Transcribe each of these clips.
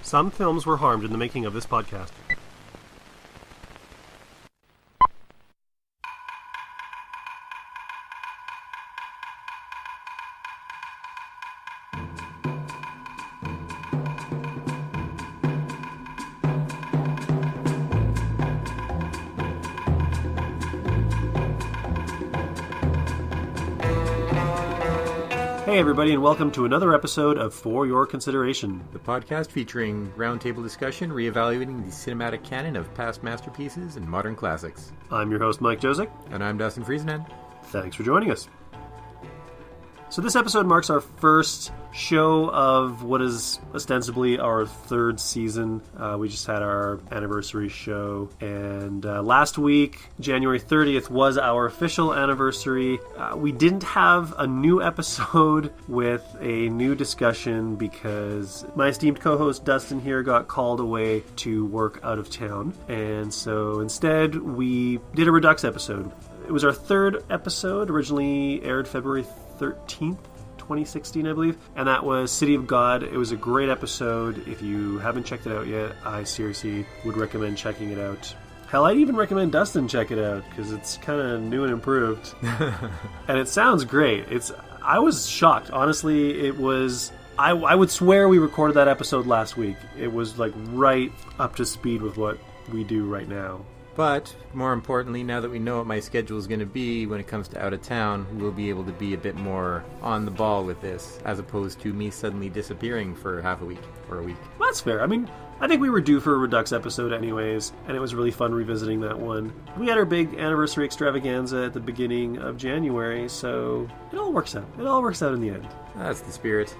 Some films were harmed in the making of this podcast. Hey everybody, and welcome to another episode of For Your Consideration, the podcast featuring roundtable discussion reevaluating the cinematic canon of past masterpieces and modern classics. I'm your host, Mike Josick. And I'm Dustin Friesenand. Thanks for joining us. So this episode marks our first show of what is ostensibly our third season. We just had our anniversary show, and last week, January 30th, was our official anniversary. We didn't have a new episode with a new discussion because my esteemed co-host Dustin here got called away to work out of town, and so instead we did a Redux episode. It was our third episode, originally aired February 13th, 2016, I believe, and that was City of God. It was a great episode. If you haven't checked it out yet, I seriously would recommend checking it out. Hell, I'd even recommend Dustin check it out, because it's kind of new and improved. And it sounds great. I was shocked. Honestly, it was... I would swear we recorded that episode last week. It was like right up to speed with what we do right now. But, more importantly, now that we know what my schedule is going to be when it comes to out of town, we'll be able to be a bit more on the ball with this, as opposed to me suddenly disappearing for half a week or a week. Well, that's fair. I mean, I think we were due for a Redux episode anyways, and it was really fun revisiting that one. We had our big anniversary extravaganza at the beginning of January, so it all works out. It all works out in the end. That's the spirit.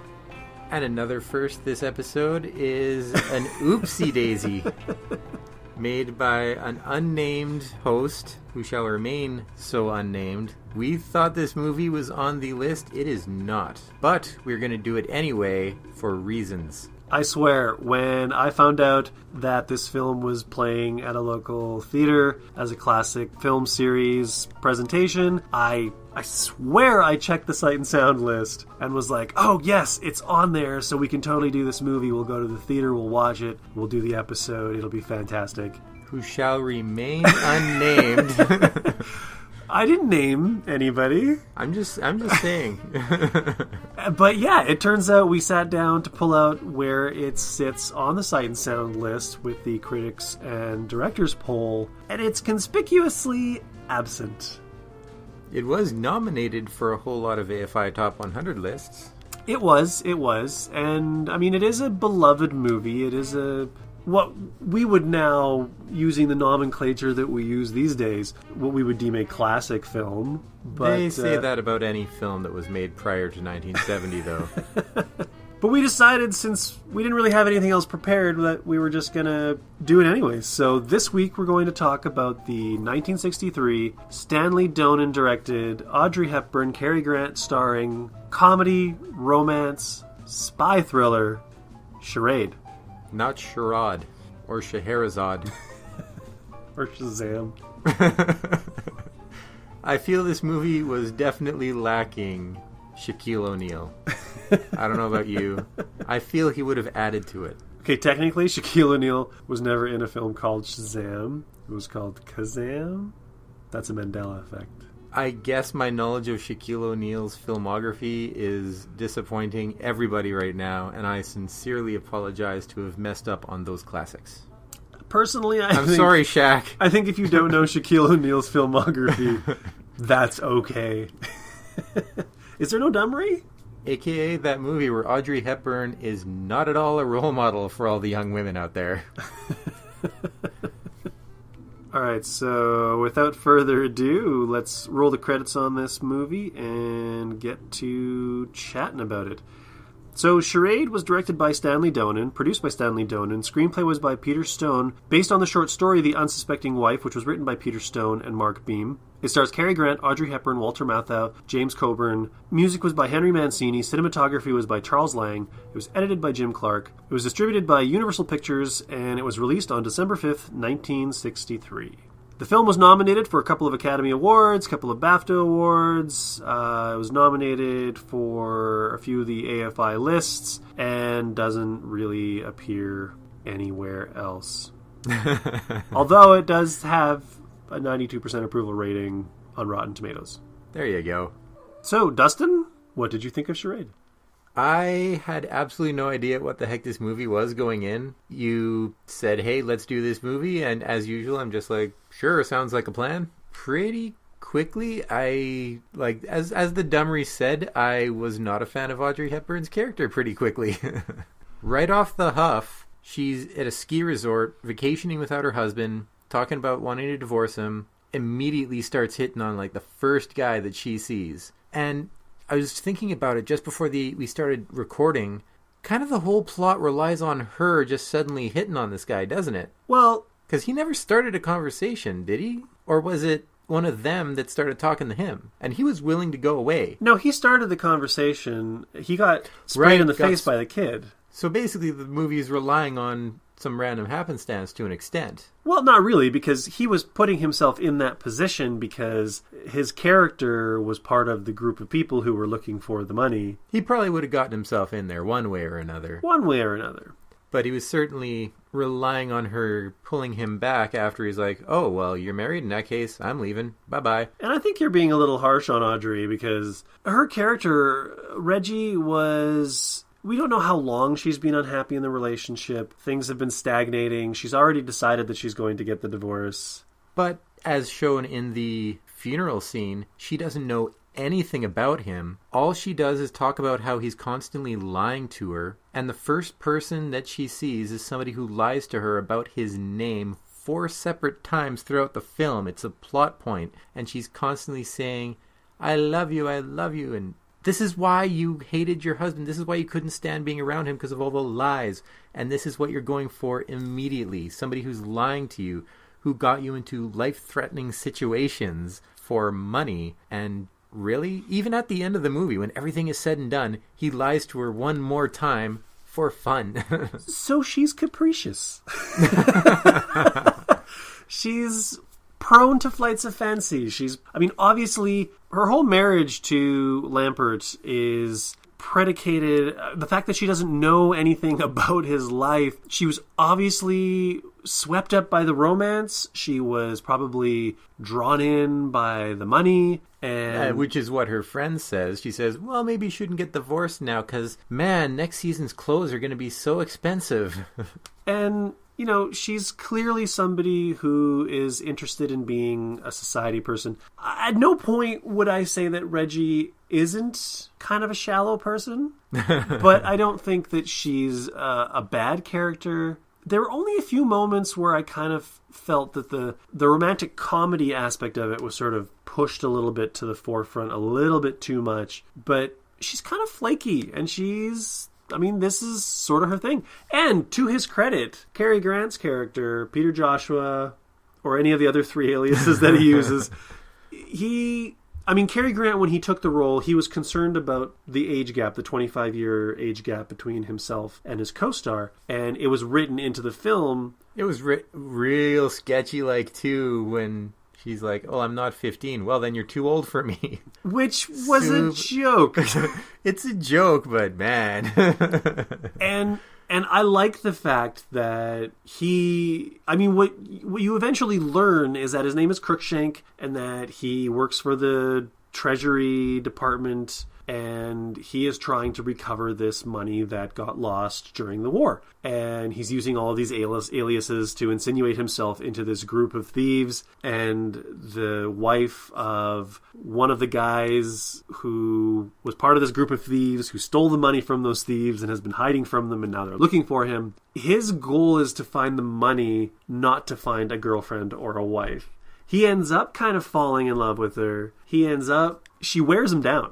And another first this episode is an oopsie daisy. Made by an unnamed host, who shall remain so unnamed. We thought this movie was on the list. It is not. But we're going to do it anyway for reasons. I swear, when I found out that this film was playing at a local theater as a classic film series presentation, I swear I checked the Sight and Sound list and was like, oh yes, it's on there, so we can totally do this movie. We'll go to the theater, we'll watch it, we'll do the episode, it'll be fantastic. Who shall remain unnamed. I didn't name anybody. I'm just saying. But yeah, it turns out we sat down to pull out where it sits on the Sight and Sound list with the critics and directors poll, and it's conspicuously absent. It was nominated for a whole lot of AFI Top 100 lists. It was. And, I mean, it is a beloved movie. It is what we would now, using the nomenclature that we use these days, what we would deem a classic film. But, they say that about any film that was made prior to 1970, though. But we decided, since we didn't really have anything else prepared, that we were just going to do it anyways. So this week we're going to talk about the 1963 Stanley Donen directed, Audrey Hepburn, Cary Grant starring, comedy, romance, spy thriller, Charade. Not Charade or Scheherazade. Or Shazam. I feel this movie was definitely lacking Shaquille O'Neal. I don't know about you. I feel he would have added to it. Okay, technically, Shaquille O'Neal was never in a film called Shazam. It was called Kazam. That's a Mandela effect. I guess my knowledge of Shaquille O'Neal's filmography is disappointing everybody right now, and I sincerely apologize to have messed up on those classics. Personally, I'm sorry, Shaq. I think if you don't know Shaquille O'Neal's filmography, that's okay. Is there no Dummery? AKA that movie where Audrey Hepburn is not at all a role model for all the young women out there. Alright, so without further ado, let's roll the credits on this movie and get to chatting about it. So, Charade was directed by Stanley Donen, produced by Stanley Donen, screenplay was by Peter Stone, based on the short story The Unsuspecting Wife, which was written by Peter Stone and Mark Beam. It stars Cary Grant, Audrey Hepburn, Walter Matthau, James Coburn. Music was by Henry Mancini. Cinematography was by Charles Lang. It was edited by Jim Clark. It was distributed by Universal Pictures, and it was released on December 5th, 1963. The film was nominated for a couple of Academy Awards, a couple of BAFTA Awards. It was nominated for a few of the AFI lists, and doesn't really appear anywhere else. Although it does have a 92% approval rating on Rotten Tomatoes. There you go. So, Dustin, what did you think of Charade? I had absolutely no idea what the heck this movie was going in. You said, hey, let's do this movie, and as usual, I'm just like, sure, sounds like a plan. Pretty quickly, as the Dummery said, I was not a fan of Audrey Hepburn's character pretty quickly. Right off the huff, she's at a ski resort, vacationing without her husband, talking about wanting to divorce him, immediately starts hitting on like the first guy that she sees. And I was thinking about it just before we started recording. Kind of the whole plot relies on her just suddenly hitting on this guy, doesn't it? Well, because he never started a conversation, did he? Or was it one of them that started talking to him? And he was willing to go away. No, he started the conversation. He got sprayed in the face by the kid. So basically the movie is relying on some random happenstance to an extent. Well, not really, because he was putting himself in that position because his character was part of the group of people who were looking for the money. He probably would have gotten himself in there one way or another. One way or another. But he was certainly relying on her pulling him back after he's like, oh, well, you're married? In that case, I'm leaving. Bye-bye. And I think you're being a little harsh on Audrey because her character, Reggie, was... We don't know how long she's been unhappy in the relationship. Things have been stagnating. She's already decided that she's going to get the divorce. But as shown in the funeral scene, she doesn't know anything about him. All she does is talk about how he's constantly lying to her. And the first person that she sees is somebody who lies to her about his name 4 separate times throughout the film. It's a plot point. And she's constantly saying, I love you, and this is why you hated your husband. This is why you couldn't stand being around him because of all the lies. And this is what you're going for immediately. Somebody who's lying to you, who got you into life-threatening situations for money. And really, even at the end of the movie, when everything is said and done, he lies to her one more time for fun. So she's capricious. She's prone to flights of fancy. Obviously, her whole marriage to Lampert is predicated, the fact that she doesn't know anything about his life. She was obviously swept up by the romance. She was probably drawn in by the money. And which is what her friend says. She says, well, maybe you shouldn't get divorced now because, man, next season's clothes are going to be so expensive. And she's clearly somebody who is interested in being a society person. At no point would I say that Reggie isn't kind of a shallow person, but I don't think that she's a bad character. There were only a few moments where I kind of felt that the romantic comedy aspect of it was sort of pushed a little bit to the forefront, a little bit too much. But she's kind of flaky, and this is sort of her thing. And to his credit, Cary Grant's character, Peter Joshua, or any of the other 3 aliases that he uses, Cary Grant, when he took the role, he was concerned about the age gap, the 25-year age gap between himself and his co-star. And it was written into the film. It was real sketchy, too, when she's like, oh, I'm not 15. Well, then you're too old for me. Which was a joke. It's a joke, but man. And I like the fact that what you eventually learn is that his name is Crookshank and that he works for the Treasury Department and he is trying to recover this money that got lost during the war. And he's using all of these aliases to insinuate himself into this group of thieves. And the wife of one of the guys who was part of this group of thieves, who stole the money from those thieves and has been hiding from them, and now they're looking for him. His goal is to find the money, not to find a girlfriend or a wife. He ends up kind of falling in love with her. She wears him down,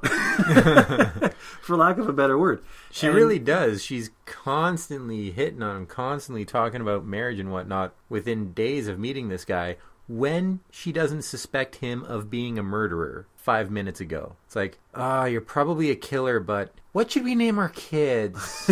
for lack of a better word. She really does. She's constantly hitting on him, constantly talking about marriage and whatnot within days of meeting this guy. when she doesn't suspect him of being a murderer 5 minutes ago. It's like, you're probably a killer, but what should we name our kids?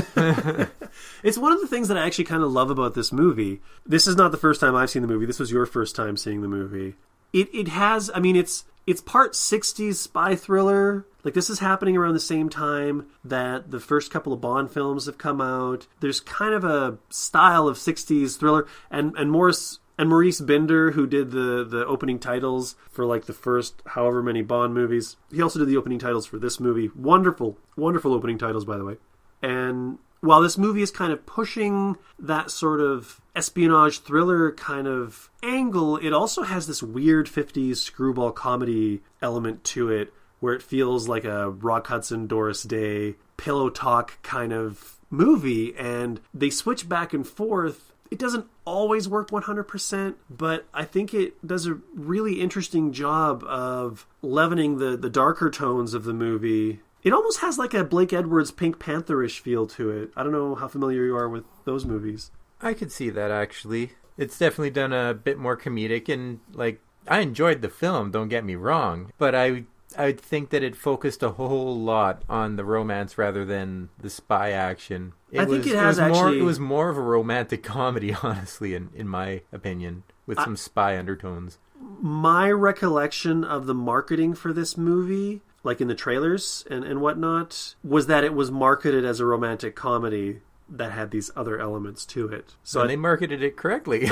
It's one of the things that I actually kind of love about this movie. This is not the first time I've seen the movie. This was your first time seeing the movie. It has, I mean, it's part 60s spy thriller. Like, this is happening around the same time that the first couple of Bond films have come out. There's kind of a style of 60s thriller, and Maurice Binder, who did the opening titles for like the first however many Bond movies, he also did the opening titles for this movie. Wonderful, wonderful opening titles, by the way. And while this movie is kind of pushing that sort of espionage thriller kind of angle, it also has this weird 50s screwball comedy element to it, where it feels like a Rock Hudson, Doris Day, pillow talk kind of movie, and they switch back and forth. It doesn't always work 100%, but I think it does a really interesting job of leavening the darker tones of the movie. It almost has like a Blake Edwards Pink Panther-ish feel to it. I don't know how familiar you are with those movies. I could see that, actually. It's definitely done a bit more comedic, and like, I enjoyed the film, don't get me wrong, but I think that it focused a whole lot on the romance rather than the spy action. It was more of a romantic comedy, honestly, in my opinion, with some spy undertones. My recollection of the marketing for this movie, like in the trailers and whatnot, was that it was marketed as a romantic comedy that had these other elements to it. So they marketed it correctly.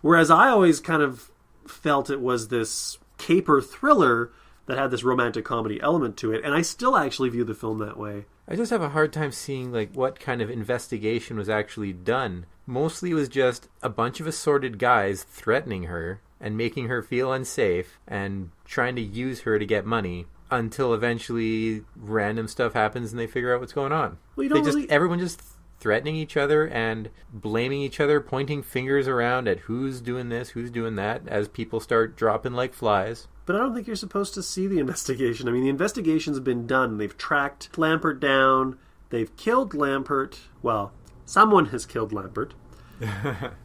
Whereas I always kind of felt it was this caper thriller that had this romantic comedy element to it, and I still actually view the film that way. I just have a hard time seeing like what kind of investigation was actually done. Mostly it was just a bunch of assorted guys threatening her and making her feel unsafe and trying to use her to get money until eventually random stuff happens and they figure out what's going on. Well, everyone just threatening each other and blaming each other, pointing fingers around at who's doing this, who's doing that, as people start dropping like flies. But I don't think you're supposed to see the investigation. I mean, the investigation's been done. They've tracked Lampert down. They've killed Lampert. Well, someone has killed Lampert.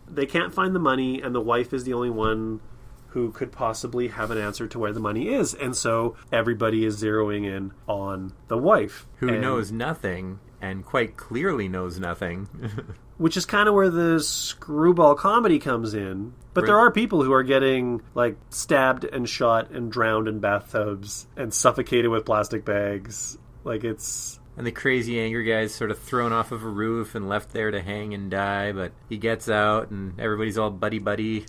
They can't find the money, and the wife is the only one who could possibly have an answer to where the money is. And so everybody is zeroing in on the wife. Who knows nothing, and quite clearly knows nothing. Which is kind of where the screwball comedy comes in. But right. There are people who are getting like stabbed and shot and drowned in bathtubs and suffocated with plastic bags. Like, it's... And the crazy angry guy's sort of thrown off of a roof and left there to hang and die, but he gets out and everybody's all buddy-buddy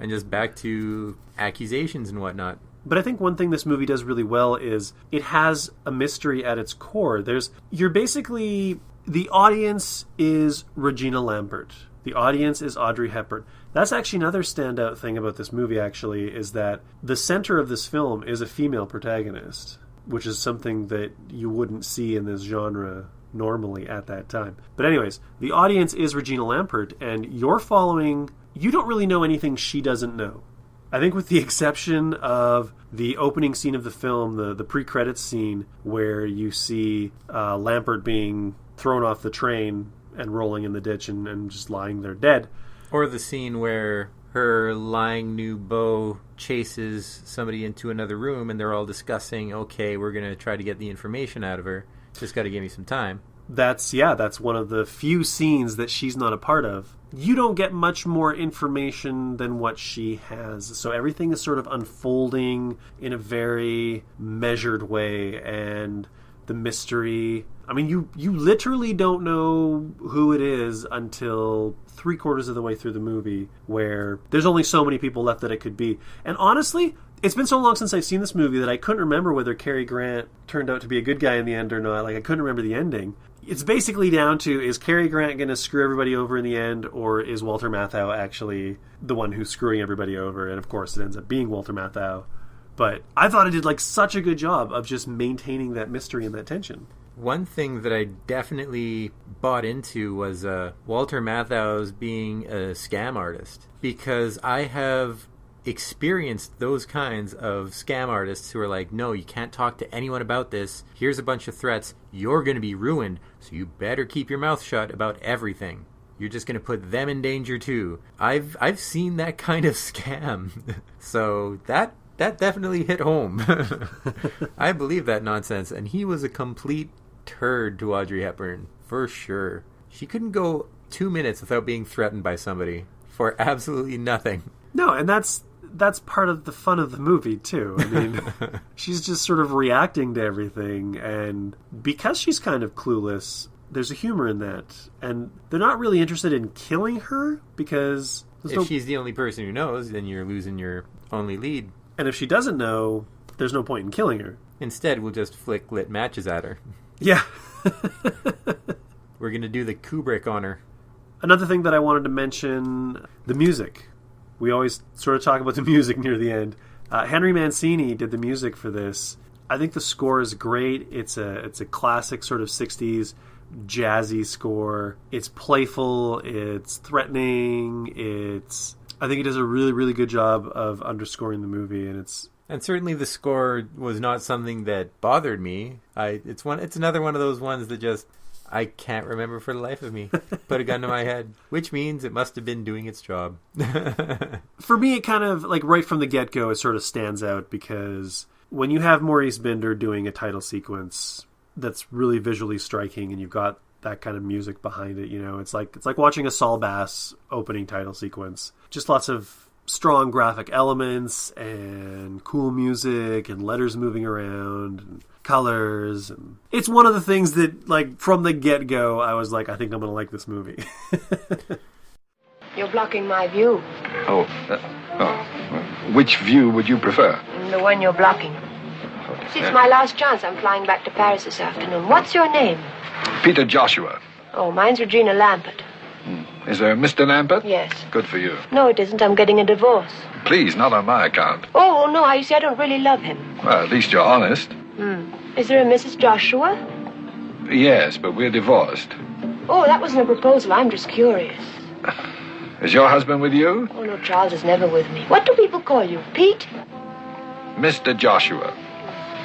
and just back to accusations and whatnot. But I think one thing this movie does really well is it has a mystery at its core. You're basically... The audience is Regina Lampert. The audience is Audrey Hepburn. That's actually another standout thing about this movie, actually, is that the center of this film is a female protagonist, which is something that you wouldn't see in this genre normally at that time. But anyways, the audience is Regina Lampert, and you don't really know anything she doesn't know. I think with the exception of the opening scene of the film, the pre-credits scene, where you see Lampert being thrown off the train and rolling in the ditch and just lying there dead. Or the scene where her lying new beau chases somebody into another room and they're all discussing, okay, we're going to try to get the information out of her. Just got to give me some time. That's one of the few scenes that she's not a part of. You don't get much more information than what she has. So everything is sort of unfolding in a very measured way, and the mystery... I mean, you literally don't know who it is until 3/4 of the way through the movie, where there's only so many people left that it could be. And honestly, it's been so long since I've seen this movie that I couldn't remember whether Cary Grant turned out to be a good guy in the end or not. Like, I couldn't remember the ending. It's basically down to, is Cary Grant going to screw everybody over in the end, or is Walter Matthau actually the one who's screwing everybody over? And of course, it ends up being Walter Matthau. But I thought it did like such a good job of just maintaining that mystery and that tension. One thing that I definitely bought into was Walter Matthau's being a scam artist, because I have experienced those kinds of scam artists who are like, no, you can't talk to anyone about this. Here's a bunch of threats. You're going to be ruined, so you better keep your mouth shut about everything. You're just going to put them in danger too. I've seen that kind of scam. So that definitely hit home. I believe that nonsense. And he was a complete turd to Audrey Hepburn, for sure. She couldn't go 2 minutes without being threatened by somebody for absolutely nothing. No, and that's part of the fun of the movie, too. I mean, she's just sort of reacting to everything, and because she's kind of clueless, there's a humor in that. And they're not really interested in killing her, because... If she's the only person who knows, then you're losing your only lead. And if she doesn't know, there's no point in killing her. Instead, we'll just flick lit matches at her. Yeah. We're going to do the Kubrick on her. Another thing that I wanted to mention, the music. We always sort of talk about the music near the end. Henry Mancini did the music for this. I think the score is great. It's a classic sort of 60s jazzy score. It's playful. It's threatening. I think he does a really, really good job of underscoring the movie, and certainly the score was not something that bothered me. It's another one of those ones that just I can't remember for the life of me. Put a gun to my head, which means it must have been doing its job. For me, it kind of, like, right from the get-go, it sort of stands out because when you have Maurice Binder doing a title sequence that's really visually striking and you've got that kind of music behind it, it's like watching a Saul Bass opening title sequence. Just lots of strong graphic elements and cool music and letters moving around and colors. And it's one of the things that, like, from the get-go, I was like, I think I'm going to like this movie. You're blocking my view. Which view would you prefer? The one you're blocking. See, it's my last chance. I'm flying back to Paris this afternoon. What's your name? Peter Joshua. Oh, mine's Regina Lampert. Is there a Mr. Lampert? Yes. Good for you. No, it isn't. I'm getting a divorce. Please, not on my account. Oh, no, you see, I don't really love him. Well, at least you're honest. Is there a Mrs. Joshua? Yes, but we're divorced. Oh, that wasn't a proposal. I'm just curious. Is your husband with you? Oh, no, Charles is never with me. What do people call you? Pete? Mr. Joshua.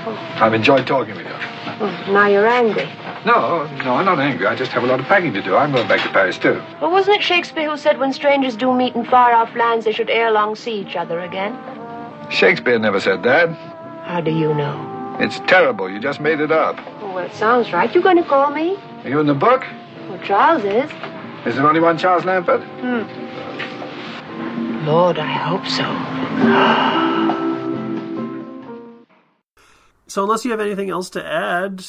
Oh. I've enjoyed talking with you. Oh, now you're angry. No, I'm not angry. I just have a lot of packing to do. I'm going back to Paris, too. Well, wasn't it Shakespeare who said when strangers do meet in far-off lands, they should ere long see each other again? Shakespeare never said that. How do you know? It's terrible. You just made it up. Oh, well, it sounds right. You going to call me? Are you in the book? Well, Charles is. Is there only one Charles Lampert? Lord, I hope so. So unless you have anything else to add,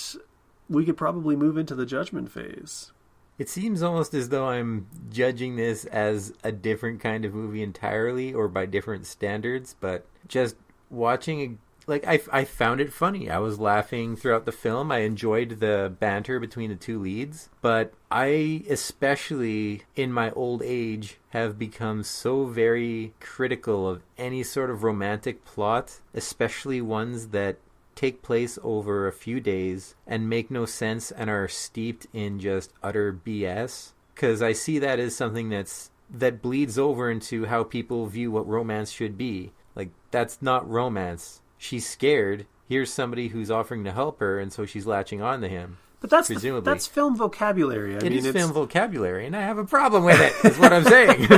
we could probably move into the judgment phase. It seems almost as though I'm judging this as a different kind of movie entirely or by different standards, but just watching, I found it funny. I was laughing throughout the film. I enjoyed the banter between the two leads, but I, especially in my old age, have become so very critical of any sort of romantic plot, especially ones that take place over a few days and make no sense and are steeped in just utter BS. Because I see that as something that bleeds over into how people view what romance should be. Like, that's not romance. She's scared. Here's somebody who's offering to help her, and so she's latching on to him. But that's film vocabulary. It is film vocabulary, and I have a problem with it, is what I'm saying.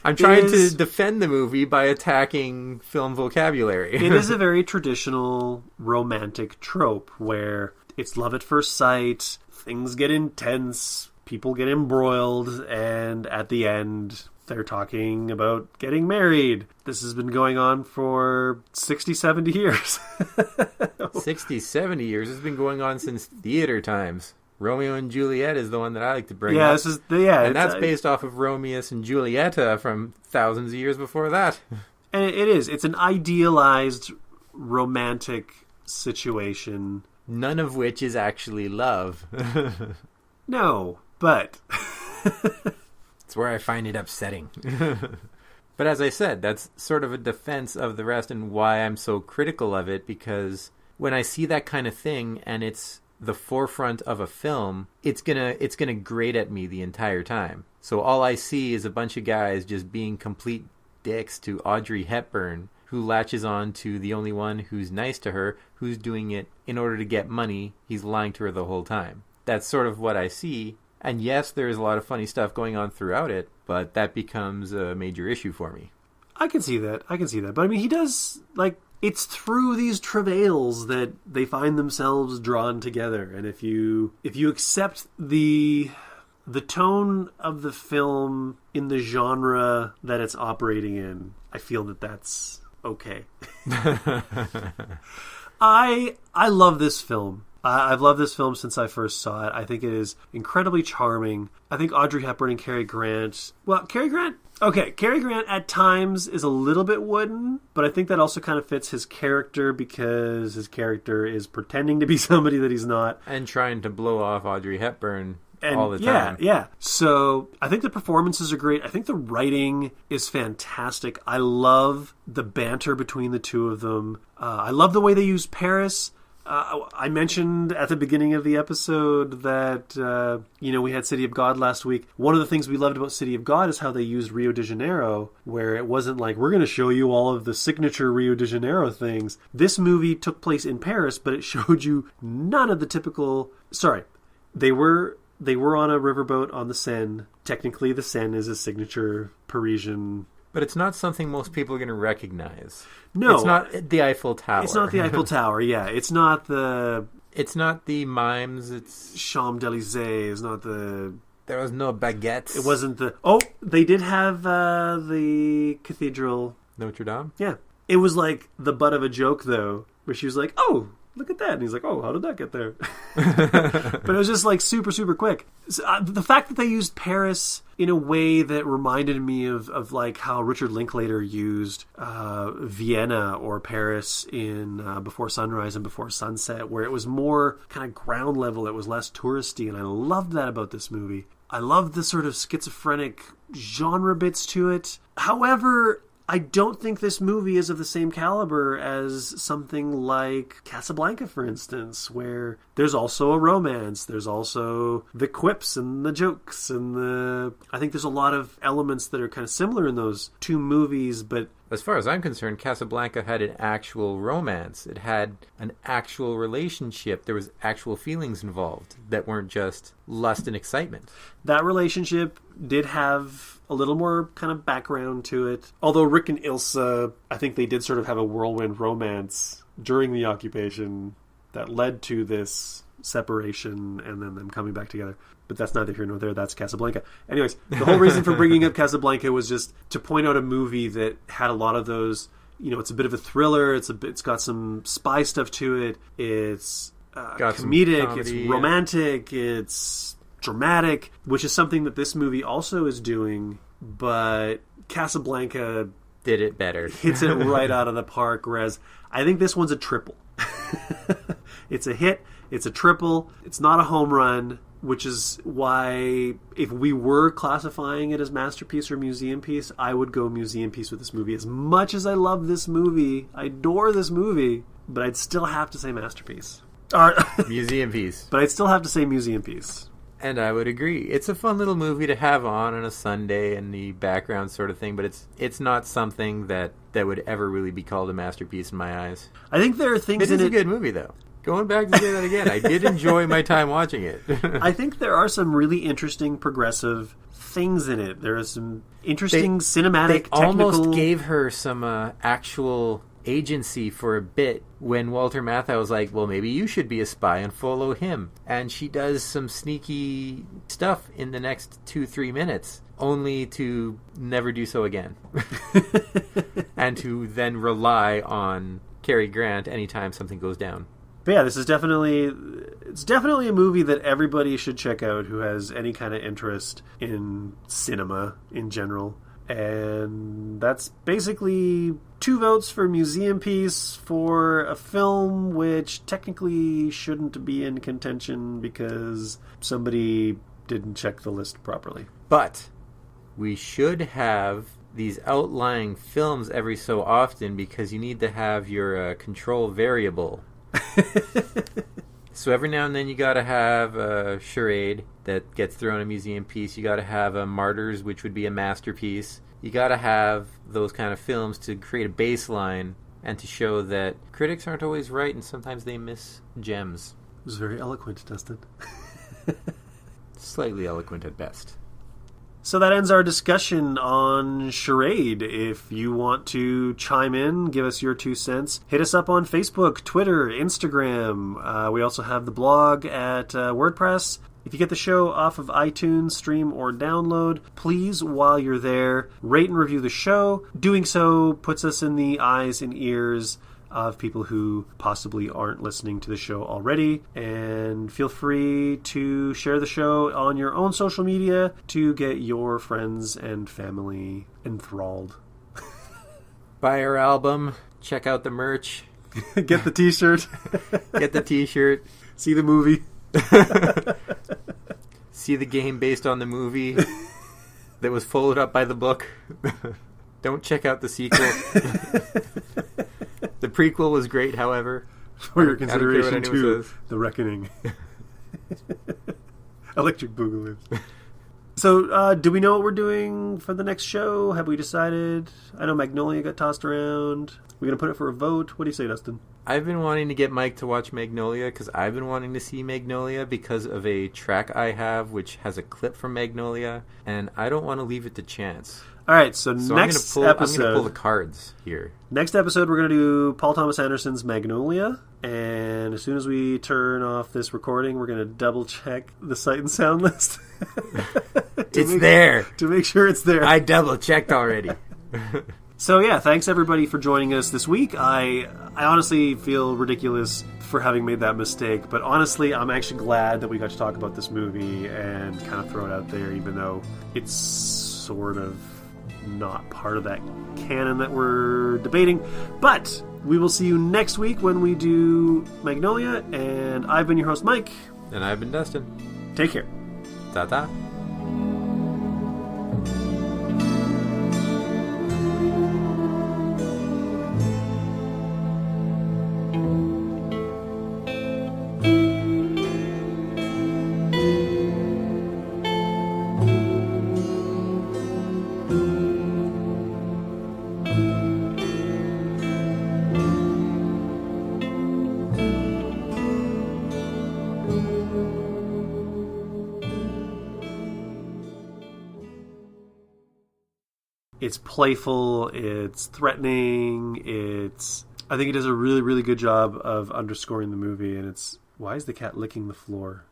I'm trying to defend the movie by attacking film vocabulary. It is a very traditional romantic trope where it's love at first sight, things get intense, people get embroiled, and at the end they're talking about getting married. This has been going on for 60, 70 years. 60, 70 years? It's been going on since theater times. Romeo and Juliet is the one that I like to bring up. And that's based off of Romeus and Julieta from thousands of years before that. And it is. It's an idealized romantic situation. None of which is actually love. No, but... It's where I find it upsetting. But as I said, that's sort of a defense of the rest and why I'm so critical of it, because when I see that kind of thing and it's the forefront of a film, it's gonna grate at me the entire time. So all I see is a bunch of guys just being complete dicks to Audrey Hepburn, who latches on to the only one who's nice to her, who's doing it in order to get money. He's lying to her the whole time. That's sort of what I see. And yes, there's a lot of funny stuff going on throughout it, but that becomes a major issue for me. I can see that. But I mean, he does, like, it's through these travails that they find themselves drawn together. And if you accept the tone of the film in the genre that it's operating in, I feel that that's okay. I love this film. I've loved this film since I first saw it. I think it is incredibly charming. I think Audrey Hepburn and Cary Grant... Well, Cary Grant at times is a little bit wooden, but I think that also kind of fits his character because his character is pretending to be somebody that he's not. And trying to blow off Audrey Hepburn all the time. Yeah. So I think the performances are great. I think the writing is fantastic. I love the banter between the two of them. I love the way they use Paris. I mentioned at the beginning of the episode that, we had City of God last week. One of the things we loved about City of God is how they used Rio de Janeiro, where it wasn't like, we're going to show you all of the signature Rio de Janeiro things. This movie took place in Paris, but it showed you none of the typical... Sorry, they were on a riverboat on the Seine. Technically, the Seine is a signature Parisian... But it's not something most people are going to recognize. No. It's not the Eiffel Tower. It's not the Eiffel Tower, yeah. It's not the... It's not the mimes. It's... Champs-Élysées. It's not the... There was no baguettes. It wasn't the... Oh, they did have the cathedral... Notre Dame? Yeah. It was like the butt of a joke, though, where she was like, oh... Look at that. And he's like, oh, how did that get there? But it was just like super, super quick. So, the fact that they used Paris in a way that reminded me of like how Richard Linklater used Vienna or Paris in Before Sunrise and Before Sunset, where it was more kind of ground level. It was less touristy. And I loved that about this movie. I loved the sort of schizophrenic genre bits to it. However... I don't think this movie is of the same caliber as something like Casablanca, for instance, where there's also a romance, there's also the quips and the jokes, and I think there's a lot of elements that are kind of similar in those two movies, but... As far as I'm concerned, Casablanca had an actual romance. It had an actual relationship. There was actual feelings involved that weren't just lust and excitement. That relationship did have a little more kind of background to it. Although Rick and Ilsa, I think they did sort of have a whirlwind romance during the occupation that led to this separation and then them coming back together. But that's neither here nor there. That's Casablanca. Anyways, the whole reason for bringing up Casablanca was just to point out a movie that had a lot of those, it's a bit of a thriller. It's got some spy stuff to it. It's comedic. Comedy, it's romantic. It's dramatic, which is something that this movie also is doing. But Casablanca did it better. Hits it right out of the park, whereas I think this one's a triple. It's a hit. It's a triple. It's not a home run, which is why if we were classifying it as masterpiece or museum piece, I would go museum piece with this movie. As much as I love this movie, I adore this movie, but I'd still have to say masterpiece. Museum piece. But I'd still have to say museum piece. And I would agree. It's a fun little movie to have on a Sunday in the background sort of thing, but it's not something that would ever really be called a masterpiece in my eyes. I think there are things in it... It is a good movie, though. Going back to say that again, I did enjoy my time watching it. I think there are some really interesting progressive things in it. There are some interesting cinematic, technical... They almost gave her some actual agency for a bit when Walter Matthau was like, well, maybe you should be a spy and follow him. And she does some sneaky stuff in the next 2-3 minutes, only to never do so again. And to then rely on Cary Grant anytime something goes down. But yeah, this is definitely a movie that everybody should check out who has any kind of interest in cinema in general. And that's basically 2 votes for museum piece for a film which technically shouldn't be in contention because somebody didn't check the list properly. But we should have these outlying films every so often because you need to have your control variable. So every now and then you got to have a Charade that gets thrown a museum piece. You got to have a Martyrs, which would be a masterpiece. You got to have those kind of films to create a baseline and to show that critics aren't always right and sometimes they miss gems. It was very eloquent, Dustin. Slightly eloquent at best. So that ends our discussion on Charade. If you want to chime in, give us your 2 cents, hit us up on Facebook, Twitter, Instagram. We also have the blog at WordPress. If you get the show off of iTunes, stream, or download, please, while you're there, rate and review the show. Doing so puts us in the eyes and ears of people who possibly aren't listening to the show already. And feel free to share the show on your own social media to get your friends and family enthralled. Buy our album. Check out the merch. Get the t-shirt. Get the t-shirt. See the movie. See the game based on the movie that was followed up by the book. Don't check out the sequel. The prequel was great, however. For your consideration to The Reckoning. Electric Boogaloo. So, do we know what we're doing for the next show? Have we decided? I know Magnolia got tossed around. We're going to put it for a vote. What do you say, Dustin? I've been wanting to get Mike to watch Magnolia because I've been wanting to see Magnolia because of a track I have which has a clip from Magnolia, and I don't want to leave it to chance. All right, so next episode... I'm going to pull the cards here. Next episode, we're going to do Paul Thomas Anderson's Magnolia, and as soon as we turn off this recording, we're going to double-check the Sight and Sound list. There! To make sure it's there. I double-checked already. So yeah, thanks everybody for joining us this week. I honestly feel ridiculous for having made that mistake, but honestly, I'm actually glad that we got to talk about this movie and kind of throw it out there, even though it's sort of not part of that canon that we're debating. But we will see you next week when we do Magnolia, and I've been your host, Mike. And I've been Dustin. Take care. Ta-ta. It's playful, it's threatening, I think it does a really, really good job of underscoring the movie, and it's... Why is the cat licking the floor?